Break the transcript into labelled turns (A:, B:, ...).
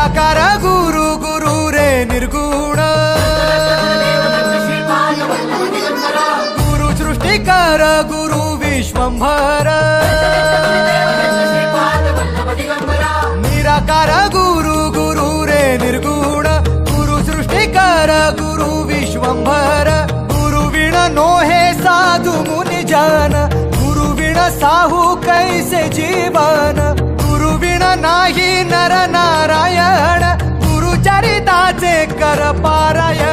A: निराकार गुरु गुरु रे निर्गुण गुरु सृष्टिकर गुरु विश्वंभर निराकार गुरु गुरु रे निर्गुण गुरु सृष्टिकर गुरु विश्वंभर गुरु विण नोहे साधु मुनि जन गुरु विण साहू कैसे जीवन गुरु विण नाही नर नारायण गुरु चरिताचे कर पारायण